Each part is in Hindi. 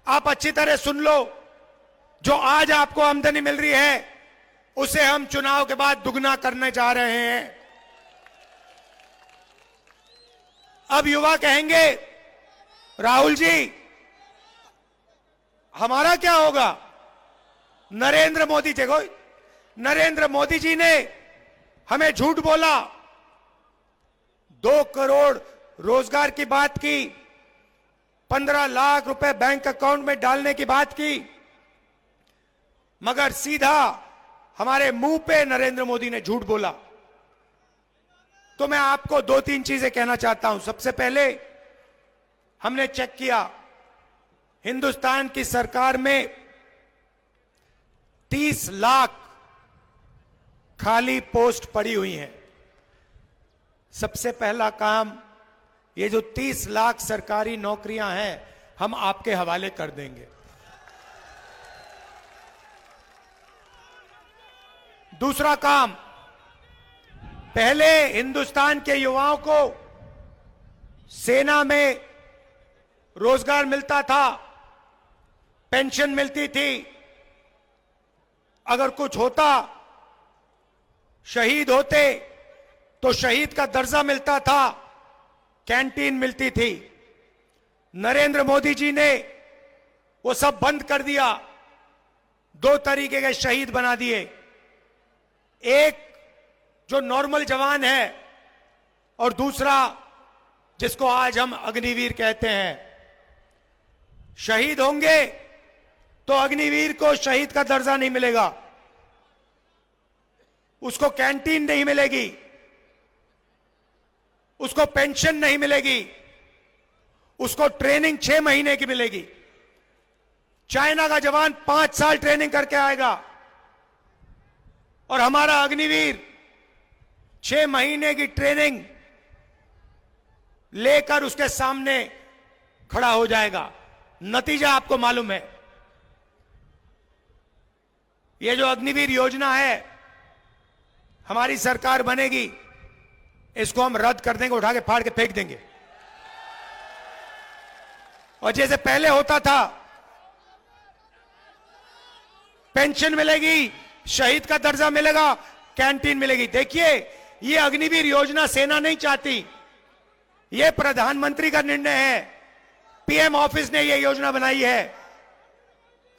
आप अच्छी तरह सुन लो, जो आज आपको आमदनी मिल रही है उसे हम चुनाव के बाद दुगना करने जा रहे हैं। अब युवा कहेंगे राहुल जी हमारा क्या होगा? नरेंद्र मोदी, देखो नरेंद्र मोदी जी ने हमें झूठ बोला, 2 करोड़ रोजगार की बात की, 15 लाख रुपए बैंक अकाउंट में डालने की बात की, मगर सीधा हमारे मुंह पे नरेंद्र मोदी ने झूठ बोला। तो मैं आपको 2-3 चीजें कहना चाहता हूं। सबसे पहले हमने चेक किया, हिंदुस्तान की सरकार में 30 लाख खाली पोस्ट पड़ी हुई हैं। सबसे पहला काम, ये जो 30 लाख सरकारी नौकरियां हैं हम आपके हवाले कर देंगे। दूसरा काम, पहले हिंदुस्तान के युवाओं को सेना में रोजगार मिलता था, पेंशन मिलती थी, अगर कुछ होता, शहीद होते तो शहीद का दर्जा मिलता था, कैंटीन मिलती थी। नरेंद्र मोदी जी ने वो सब बंद कर दिया, 2 तरीके के शहीद बना दिए। एक जो नॉर्मल जवान है और दूसरा जिसको आज हम अग्निवीर कहते हैं। शहीद होंगे तो अग्निवीर को शहीद का दर्जा नहीं मिलेगा, उसको कैंटीन नहीं मिलेगी, उसको पेंशन नहीं मिलेगी, उसको ट्रेनिंग 6 महीने की मिलेगी। चाइना का जवान 5 साल ट्रेनिंग करके आएगा और हमारा अग्निवीर 6 महीने की ट्रेनिंग लेकर उसके सामने खड़ा हो जाएगा। नतीजा आपको मालूम है। ये जो अग्निवीर योजना है, हमारी सरकार बनेगी, इसको हम रद्द कर देंगे, उठा के फाड़ के फेंक देंगे। और जैसे पहले होता था, पेंशन मिलेगी, शहीद का दर्जा मिलेगा, कैंटीन मिलेगी। देखिए, ये अग्निवीर योजना सेना नहीं चाहती, ये प्रधानमंत्री का निर्णय है, पीएम ऑफिस ने ये योजना बनाई है।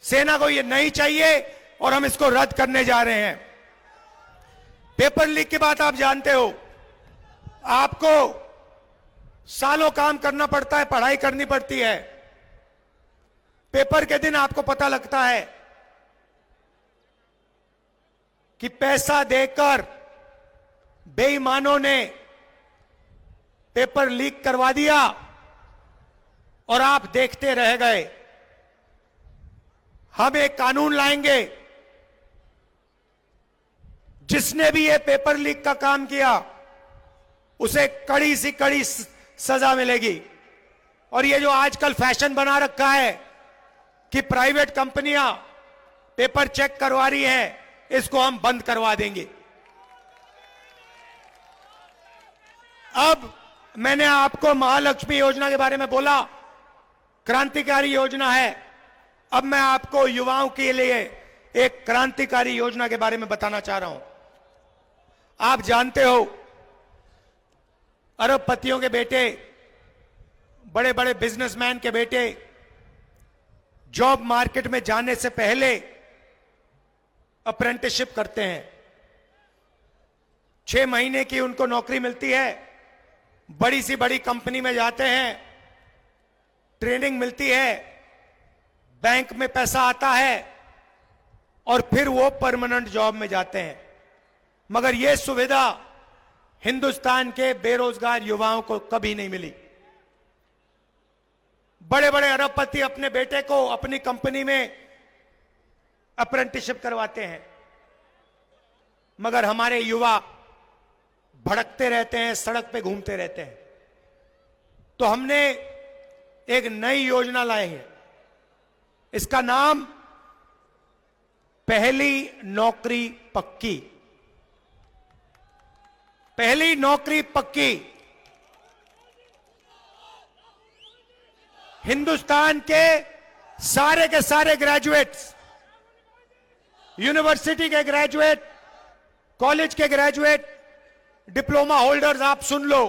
सेना को ये नहीं चाहिए और हम इसको रद्द करने जा रहे हैं। पेपर लीक की बात आप जानते हो, आपको सालों काम करना पड़ता है, पढ़ाई करनी पड़ती है, पेपर के दिन आपको पता लगता है कि पैसा देकर बेईमानों ने पेपर लीक करवा दिया और आप देखते रह गए। हम एक कानून लाएंगे, जिसने भी ये पेपर लीक का काम किया उसे कड़ी सी कड़ी सजा मिलेगी। और ये जो आजकल फैशन बना रखा है कि प्राइवेट कंपनियां पेपर चेक करवा रही हैं, इसको हम बंद करवा देंगे। अब मैंने आपको महालक्ष्मी योजना के बारे में बोला, क्रांतिकारी योजना है। अब मैं आपको युवाओं के लिए एक क्रांतिकारी योजना के बारे में बताना चाह रहा हूं। आप जानते हो, अरबपतियों के बेटे, बड़े बड़े बिजनेसमैन के बेटे जॉब मार्केट में जाने से पहले अप्रेंटिसशिप करते हैं। 6 महीने की उनको नौकरी मिलती है, बड़ी सी बड़ी कंपनी में जाते हैं, ट्रेनिंग मिलती है, बैंक में पैसा आता है और फिर वो परमानेंट जॉब में जाते हैं। मगर यह सुविधा हिंदुस्तान के बेरोजगार युवाओं को कभी नहीं मिली। बड़े बड़े अरबपति अपने बेटे को अपनी कंपनी में अप्रेंटिसशिप करवाते हैं, मगर हमारे युवा भड़कते रहते हैं, सड़क पे घूमते रहते हैं। तो हमने एक नई योजना लाई है, इसका नाम पहली नौकरी पक्की। पहली नौकरी पक्की। हिंदुस्तान के सारे के सारे ग्रेजुएट्स, यूनिवर्सिटी के ग्रेजुएट, कॉलेज के ग्रेजुएट, डिप्लोमा होल्डर्स, आप सुन लो,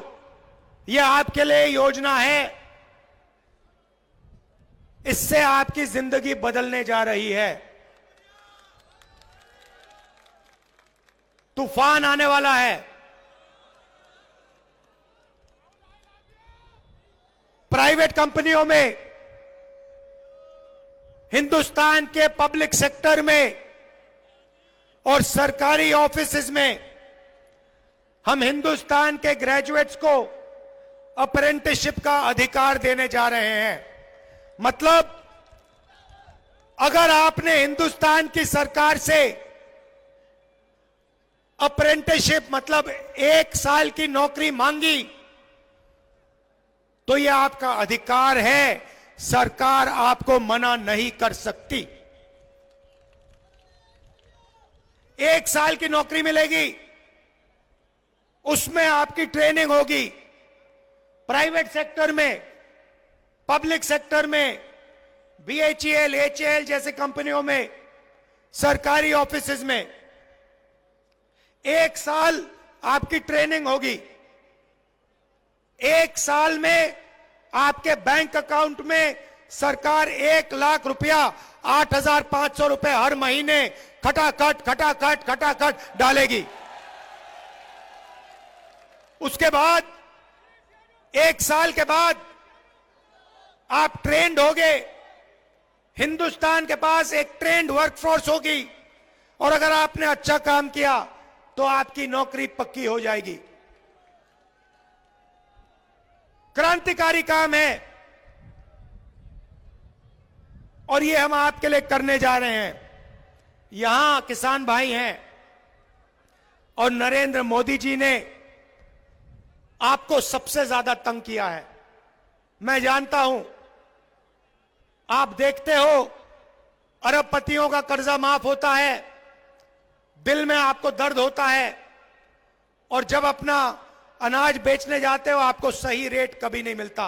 यह आपके लिए योजना है। इससे आपकी जिंदगी बदलने जा रही है। तूफान आने वाला है। प्राइवेट कंपनियों में, हिंदुस्तान के पब्लिक सेक्टर में और सरकारी ऑफिसेज में हम हिंदुस्तान के ग्रेजुएट्स को अप्रेंटिसशिप का अधिकार देने जा रहे हैं। मतलब अगर आपने हिंदुस्तान की सरकार से अप्रेंटिसशिप मतलब 1 साल की नौकरी मांगी तो यह आपका अधिकार है, सरकार आपको मना नहीं कर सकती। 1 साल की नौकरी मिलेगी, उसमें आपकी ट्रेनिंग होगी। प्राइवेट सेक्टर में, पब्लिक सेक्टर में, बीएचईएल, एचएएल जैसे कंपनियों में, सरकारी ऑफिसेज में 1 साल आपकी ट्रेनिंग होगी। 1 साल में आपके बैंक अकाउंट में सरकार 1 लाख रुपया, 8,500 रुपए हर महीने खटाखट डालेगी। उसके बाद 1 साल के बाद आप ट्रेंड होगे। हिंदुस्तान के पास एक ट्रेंड वर्कफोर्स होगी और अगर आपने अच्छा काम किया तो आपकी नौकरी पक्की हो जाएगी। क्रांतिकारी काम है और ये हम आपके लिए करने जा रहे हैं। यहां किसान भाई हैं और नरेंद्र मोदी जी ने आपको सबसे ज्यादा तंग किया है। मैं जानता हूं, आप देखते हो अरबपतियों का कर्जा माफ होता है, दिल में आपको दर्द होता है और जब अपना अनाज बेचने जाते हो आपको सही रेट कभी नहीं मिलता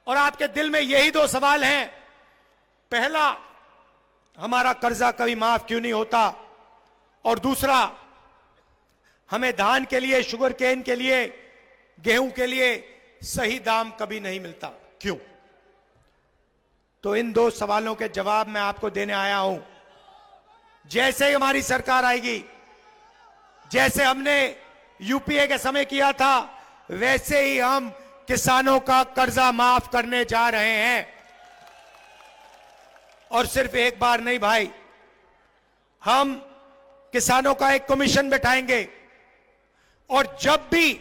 और आपके दिल में यही 2 सवाल हैं। पहला, हमारा कर्जा कभी माफ क्यों नहीं होता, और दूसरा, हमें धान के लिए, शुगर केन के लिए, गेहूं के लिए सही दाम कभी नहीं मिलता, क्यों? तो इन 2 सवालों के जवाब मैं आपको देने आया हूं। जैसे ही हमारी सरकार आएगी, जैसे हमने यूपीए के समय किया था, वैसे ही हम किसानों का कर्जा माफ करने जा रहे हैं। और सिर्फ एक बार नहीं भाई, हम किसानों का एक कमीशन बैठाएंगे और जब भी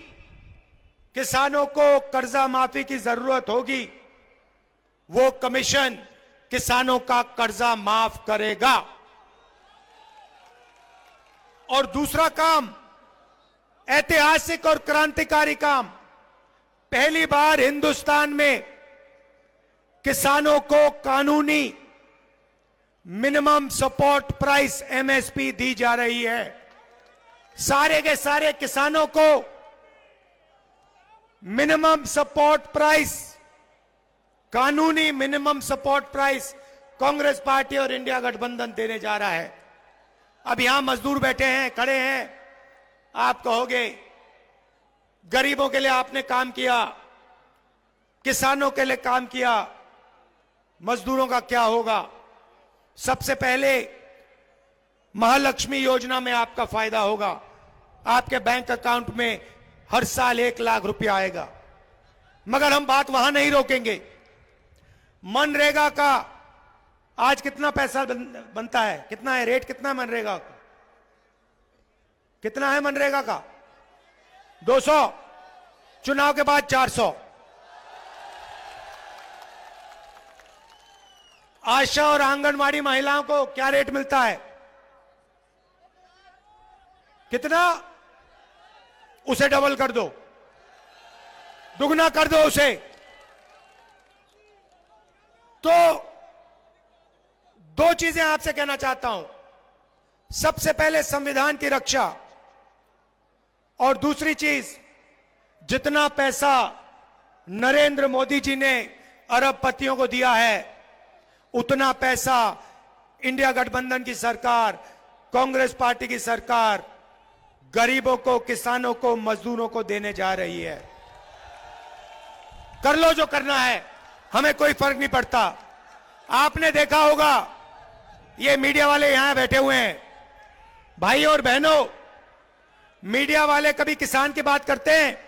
किसानों को कर्जा माफी की जरूरत होगी वो कमीशन किसानों का कर्जा माफ करेगा। और दूसरा काम, ऐतिहासिक और क्रांतिकारी काम, पहली बार हिंदुस्तान में किसानों को कानूनी मिनिमम सपोर्ट प्राइस एमएसपी दी जा रही है। सारे के सारे किसानों को मिनिमम सपोर्ट प्राइस, कानूनी minimum support price Congress party और इंडिया गठबंधन देने जा रहा है। अब यहां मजदूर बैठे हैं, खड़े हैं, आप कहोगे गरीबों के लिए आपने काम किया, किसानों के लिए काम किया, मजदूरों का क्या होगा? सबसे पहले महालक्ष्मी योजना में आपका फायदा होगा। आपके बैंक अकाउंट में हर साल 1 लाख रुपया आएगा। मगर हम बात वहां नहीं रोकेंगे। मनरेगा का आज कितना पैसा बनता है, कितना है रेट, कितना है मनरेगा का? कितना है मनरेगा का? 200, चुनाव के बाद 400। आशा और आंगनवाड़ी महिलाओं को क्या रेट मिलता है? कितना? उसे डबल कर दो, दुगना कर दो उसे। तो 2 चीजें आपसे कहना चाहता हूं। सबसे पहले संविधान की रक्षा, और दूसरी चीज, जितना पैसा नरेंद्र मोदी जी ने अरबपतियों को दिया है उतना पैसा इंडिया गठबंधन की सरकार, कांग्रेस पार्टी की सरकार गरीबों को, किसानों को, मजदूरों को देने जा रही है। कर लो जो करना है, हमें कोई फर्क नहीं पड़ता। आपने देखा होगा, ये मीडिया वाले यहां बैठे हुए हैं, भाई और बहनों, मीडिया वाले कभी किसान की बात करते हैं,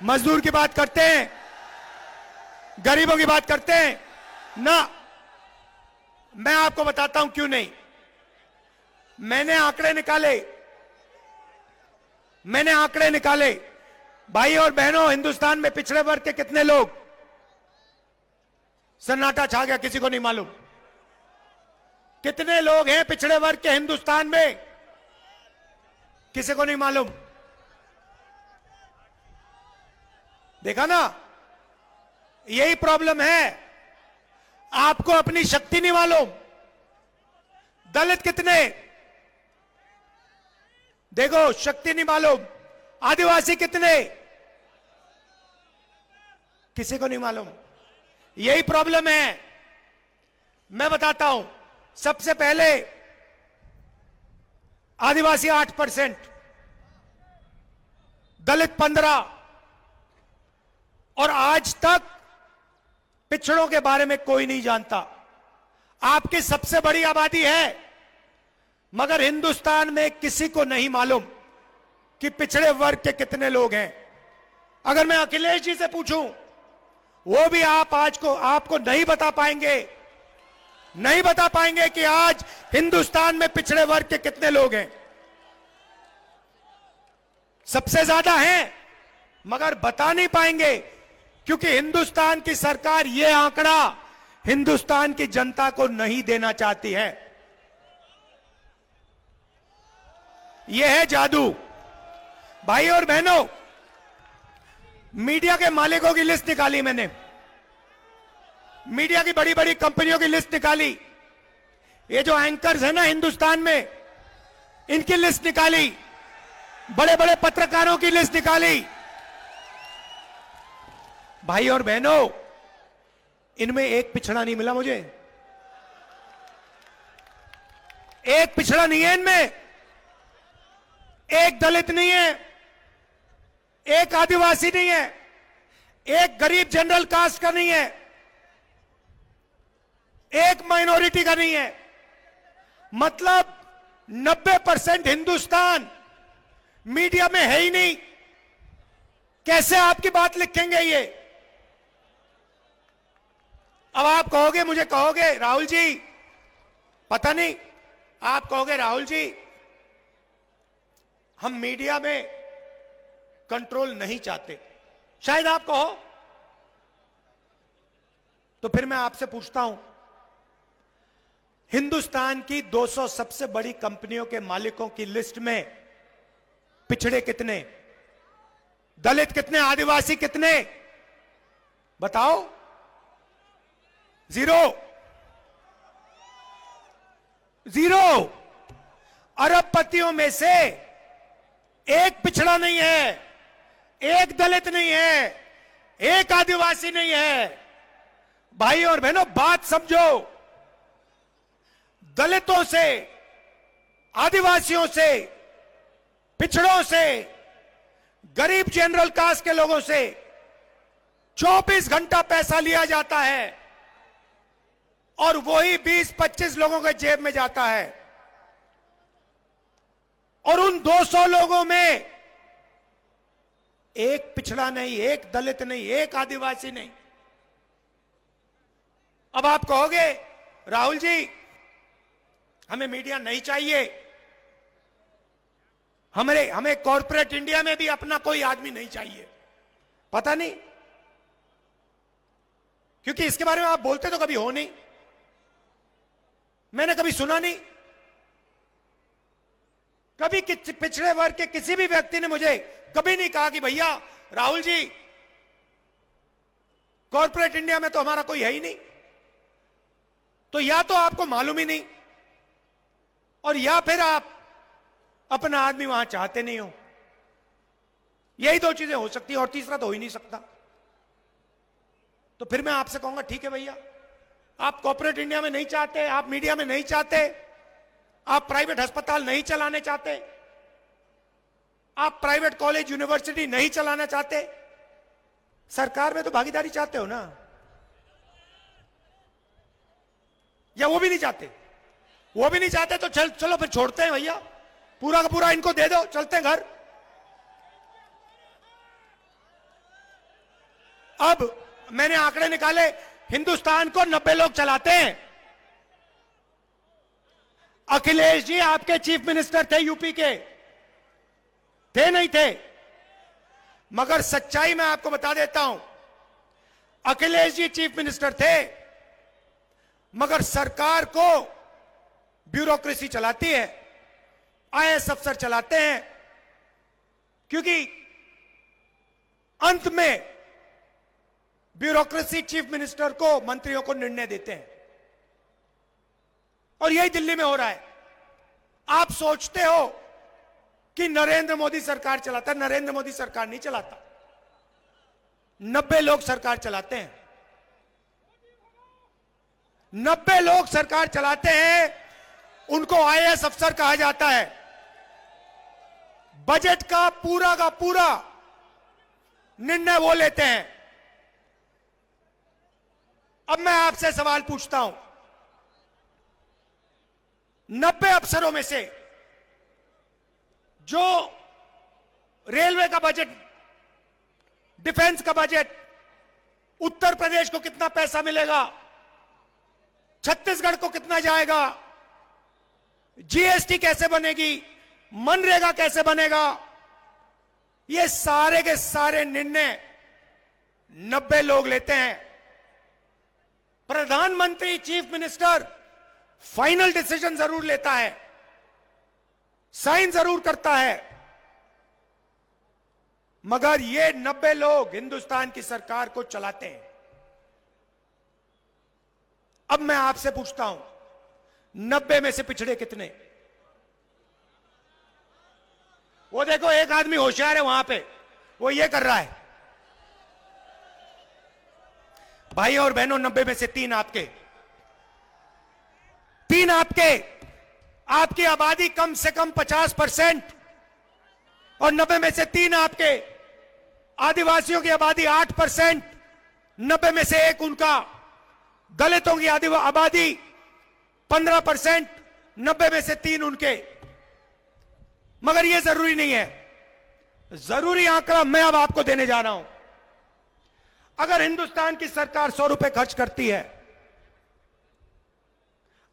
मजदूर की बात करते हैं, गरीबों की बात करते हैं ना? मैं आपको बताता हूं क्यों नहीं। मैंने आंकड़े निकाले, भाई और बहनों, हिंदुस्तान में पिछड़े वर्ग के कितने लोग? सन्नाटा छा गया, किसी को नहीं मालूम। कितने लोग हैं पिछड़े वर्ग के हिंदुस्तान में? किसी को नहीं मालूम। देखा ना, यही प्रॉब्लम है, आपको अपनी शक्ति नहीं मालूम। दलित कितने? देखो, शक्ति नहीं मालूम। आदिवासी कितने? किसी को नहीं मालूम। यही प्रॉब्लम है। मैं बताता हूं, सबसे पहले आदिवासी 8%, दलित 15%, और आज तक पिछड़ों के बारे में कोई नहीं जानता। आपकी सबसे बड़ी आबादी है, मगर हिंदुस्तान में किसी को नहीं मालूम कि पिछड़े वर्ग के कितने लोग हैं। अगर मैं अखिलेश जी से पूछूं, वो भी आपको नहीं बता पाएंगे कि आज हिंदुस्तान में पिछड़े वर्ग के कितने लोग हैं। सबसे ज्यादा हैं, मगर बता नहीं पाएंगे, क्योंकि हिंदुस्तान की सरकार यह आंकड़ा हिंदुस्तान की जनता को नहीं देना चाहती है। यह है जादू। भाई और बहनों, मीडिया के मालिकों की लिस्ट निकाली मैंने, मीडिया की बड़ी बड़ी कंपनियों की लिस्ट निकाली, ये जो एंकर्स है ना हिंदुस्तान में, इनकी लिस्ट निकाली, बड़े बड़े पत्रकारों की लिस्ट निकाली। भाई और बहनों, इनमें एक पिछड़ा नहीं मिला मुझे। एक पिछड़ा नहीं है इनमें, एक दलित नहीं है, एक आदिवासी नहीं है, एक गरीब जनरल कास्ट का नहीं है, एक माइनॉरिटी का नहीं है। मतलब 90% हिंदुस्तान मीडिया में है ही नहीं। कैसे आपकी बात लिखेंगे ये? अब आप कहोगे, मुझे कहोगे राहुल जी, पता नहीं, आप कहोगे राहुल जी हम मीडिया में कंट्रोल नहीं चाहते, शायद आप कहो। तो फिर मैं आपसे पूछता हूं, हिंदुस्तान की 200 सबसे बड़ी कंपनियों के मालिकों की लिस्ट में पिछड़े कितने, दलित कितने, आदिवासी कितने? बताओ। जीरो। अरबपतियों में से एक पिछड़ा नहीं है, एक दलित नहीं है, एक आदिवासी नहीं है। भाई और बहनों, बात समझो। दलितों से, आदिवासियों से, पिछड़ों से, गरीब जनरल कास्ट के लोगों से 24 घंटा पैसा लिया जाता है और वही 20-25 लोगों के जेब में जाता है। और उन 200 लोगों में एक पिछड़ा नहीं, एक दलित नहीं, एक आदिवासी नहीं। अब आप कहोगे राहुल जी हमें मीडिया नहीं चाहिए, हमें कॉर्पोरेट इंडिया में भी अपना कोई आदमी नहीं चाहिए। पता नहीं, क्योंकि इसके बारे में आप बोलते तो कभी हो नहीं, मैंने कभी सुना नहीं। कभी पिछड़े वर्ग के किसी भी व्यक्ति ने मुझे कभी नहीं कहा कि भैया राहुल जी कॉर्पोरेट इंडिया में तो हमारा कोई है ही नहीं। तो या तो आपको मालूम ही नहीं, और या फिर आप अपना आदमी वहां चाहते नहीं हो। यही दो चीजें हो सकती है, और तीसरा तो हो ही नहीं सकता। तो फिर मैं आपसे कहूंगा ठीक है भैया, आप कॉर्पोरेट इंडिया में नहीं चाहते, आप मीडिया में नहीं चाहते, आप प्राइवेट अस्पताल नहीं चलाने चाहते, आप प्राइवेट कॉलेज यूनिवर्सिटी नहीं चलाना चाहते, सरकार में तो भागीदारी चाहते हो ना, या वो भी नहीं चाहते? वो भी नहीं चाहते तो चलो फिर छोड़ते हैं भैया, पूरा का पूरा इनको दे दो, चलते हैं घर। अब मैंने आंकड़े निकाले, हिंदुस्तान को 90 लोग चलाते हैं। अखिलेश जी आपके चीफ मिनिस्टर थे यूपी के, थे नहीं थे? मगर सच्चाई मैं आपको बता देता हूं, अखिलेश जी चीफ मिनिस्टर थे, मगर सरकार को ब्यूरोक्रेसी चलाती है, आईएएस अफसर चलाते हैं, क्योंकि अंत में ब्यूरोक्रेसी चीफ मिनिस्टर को, मंत्रियों को निर्णय देते हैं। और यही दिल्ली में हो रहा है। आप सोचते हो कि नरेंद्र मोदी सरकार चलाता है, नरेंद्र मोदी सरकार नहीं चलाता, 90 लोग सरकार चलाते हैं। 90 लोग सरकार चलाते हैं, उनको आईएएस अफसर कहा जाता है। बजट का पूरा निर्णय वो लेते हैं। अब मैं आपसे सवाल पूछता हूं, 90 अफसरों में से जो रेलवे का बजट, डिफेंस का बजट, उत्तर प्रदेश को कितना पैसा मिलेगा, छत्तीसगढ़ को कितना जाएगा, जीएसटी कैसे बनेगी, मनरेगा कैसे बनेगा, ये सारे के सारे निर्णय 90 लोग लेते हैं। प्रधानमंत्री, चीफ मिनिस्टर फाइनल डिसीजन जरूर लेता है, साइन जरूर करता है, मगर ये 90 लोग हिंदुस्तान की सरकार को चलाते हैं। अब मैं आपसे पूछता हूं, 90 में से पिछड़े कितने? वो देखो एक आदमी होशियार है वहां पे, वो ये कर रहा है। भाई और बहनों, 90 में से 3 आपके, 3 आपके, आपकी आबादी कम से कम 50%, और 90 में से 3 आपके, आदिवासियों की आबादी 8%, 90 में से 1 उनका, दलितों की आबादी 15%, 90 में से 3 उनके। मगर यह जरूरी नहीं है, जरूरी आंकड़ा मैं अब आपको देने जा रहा हूं। अगर हिंदुस्तान की सरकार 100 रुपए खर्च करती है,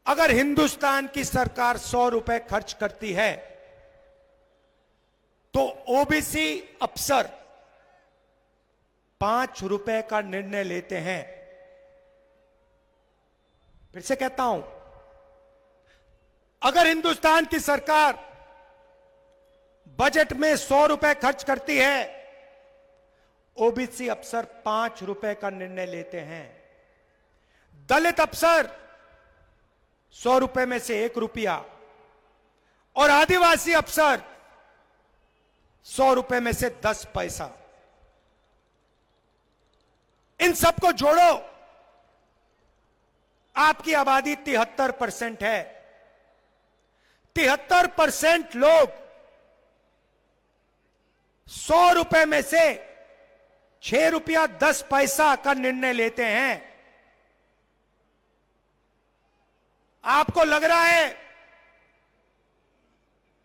अगर हिंदुस्तान की सरकार 100 रुपए खर्च करती है, तो ओबीसी अफसर 5 रुपए का निर्णय लेते हैं। फिर से कहता हूं, अगर हिंदुस्तान की सरकार बजट में 100 रुपए खर्च करती है, ओबीसी अफसर 5 रुपए का निर्णय लेते हैं। दलित अफसर 100 रुपए में से 1 रुपया, और आदिवासी अफसर 100 रुपए में से 10 पैसा। इन सबको जोड़ो, आपकी आबादी 73% है। 73% लोग 100 रुपए में से 6 रुपया 10 पैसा का निर्णय लेते हैं। आपको लग रहा है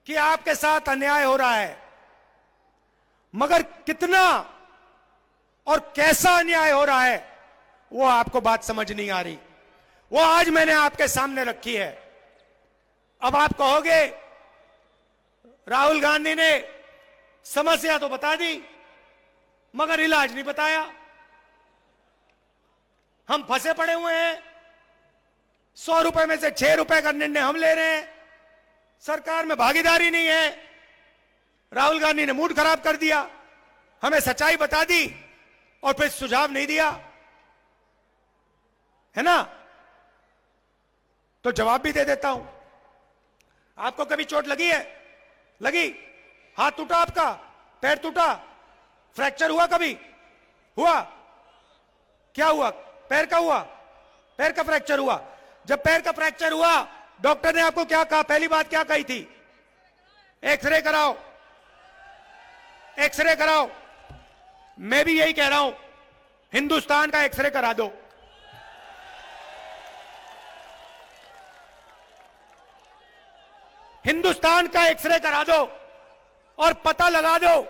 कि आपके साथ अन्याय हो रहा है, मगर कितना और कैसा अन्याय हो रहा है वो आपको बात समझ नहीं आ रही। वो आज मैंने आपके सामने रखी है। अब आप कहोगे राहुल गांधी ने समस्या तो बता दी मगर इलाज नहीं बताया, हम फंसे पड़े हुए हैं, 100 रुपए में से 6 रुपए का निर्णय हम ले रहे हैं, सरकार में भागीदारी नहीं है। राहुल गांधी ने मूड खराब कर दिया, हमें सच्चाई बता दी और फिर सुझाव नहीं दिया, है ना? तो जवाब भी दे देता हूं। आपको कभी चोट लगी है? लगी? हाथ टूटा आपका? पैर टूटा? फ्रैक्चर हुआ? कभी हुआ? क्या हुआ? पैर का हुआ? पैर का फ्रैक्चर हुआ। जब पैर का फ्रैक्चर हुआ, डॉक्टर ने आपको क्या कहा? पहली बात क्या कही थी? एक्सरे कराओ, एक्सरे कराओ। मैं भी यही कह रहा हूं, हिंदुस्तान का एक्सरे करा दो। हिंदुस्तान का एक्सरे करा दो और पता लगा दो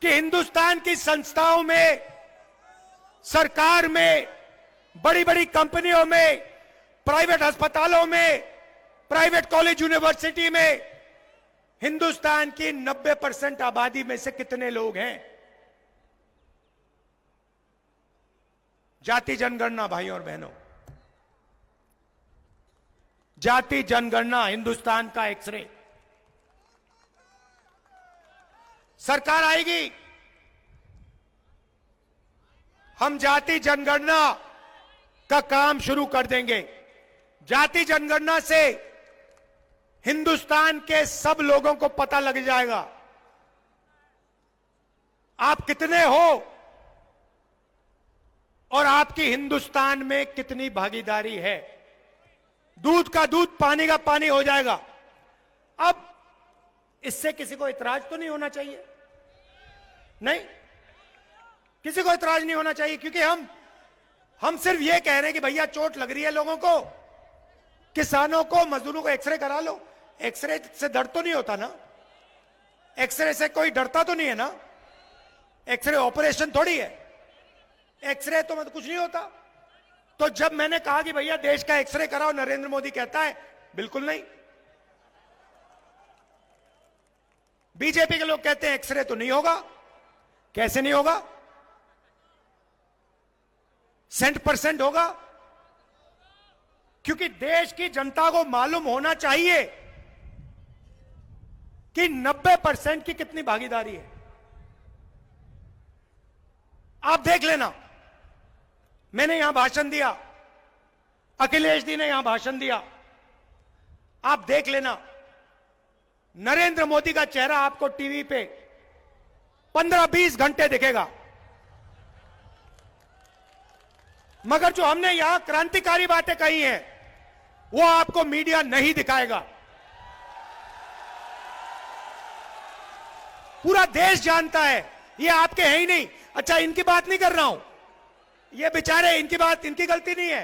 कि हिंदुस्तान की संस्थाओं में, सरकार में, बड़ी बड़ी कंपनियों में, प्राइवेट अस्पतालों में, प्राइवेट कॉलेज यूनिवर्सिटी में हिंदुस्तान की 90% आबादी में से कितने लोग हैं? जाति जनगणना भाइयों और बहनों, जाति जनगणना, हिंदुस्तान का एक्सरे। सरकार आएगी, हम जाति जनगणना का काम शुरू कर देंगे। जाति जनगणना से हिंदुस्तान के सब लोगों को पता लग जाएगा आप कितने हो और आपकी हिंदुस्तान में कितनी भागीदारी है। दूध का दूध, पानी का पानी हो जाएगा। अब इससे किसी को इतराज तो नहीं होना चाहिए? नहीं, किसी को इतराज नहीं होना चाहिए, क्योंकि हम सिर्फ ये कह रहे हैं कि भैया चोट लग रही है लोगों को, किसानों को, मजदूरों को एक्सरे करा लो। एक्सरे से दर्द तो नहीं होता ना? एक्सरे से कोई डरता तो नहीं है ना? एक्सरे ऑपरेशन थोड़ी है, एक्सरे तो मतलब कुछ नहीं होता। तो जब मैंने कहा कि भैया देश का एक्सरे कराओ, नरेंद्र मोदी कहता है बिल्कुल नहीं। बीजेपी के लोग कहते हैं एक्सरे तो नहीं होगा। कैसे नहीं होगा? 100% होगा, क्योंकि देश की जनता को मालूम होना चाहिए कि 90% की कितनी भागीदारी है। आप देख लेना, मैंने यहां भाषण दिया, अखिलेश जी ने यहां भाषण दिया, आप देख लेना, नरेंद्र मोदी का चेहरा आपको टीवी पे 15-20 घंटे दिखेगा, मगर जो हमने यहां क्रांतिकारी बातें कही हैं वो आपको मीडिया नहीं दिखाएगा। पूरा देश जानता है ये आपके हैं ही नहीं। अच्छा, इनकी बात नहीं कर रहा हूं, ये बेचारे, इनकी बात, इनकी गलती नहीं है,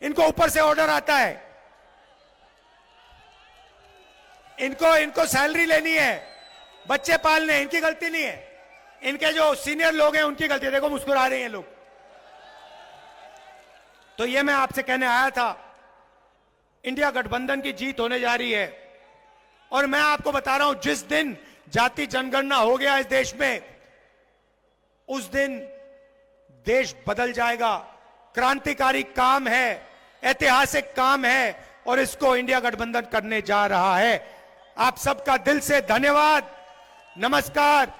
इनको ऊपर से ऑर्डर आता है, इनको सैलरी लेनी है, बच्चे पालने हैं, इनकी गलती नहीं है। इनके जो सीनियर लोग हैं उनकी गलती है। देखो मुस्कुरा रहे हैं लोग। तो ये मैं आपसे कहने आया था, इंडिया गठबंधन की जीत होने जा रही है। और मैं आपको बता रहा हूं, जिस दिन जाति जनगणना हो गया इस देश में, उस दिन देश बदल जाएगा। क्रांतिकारी काम है, ऐतिहासिक काम है, और इसको इंडिया गठबंधन करने जा रहा है। आप सबका दिल से धन्यवाद, नमस्कार।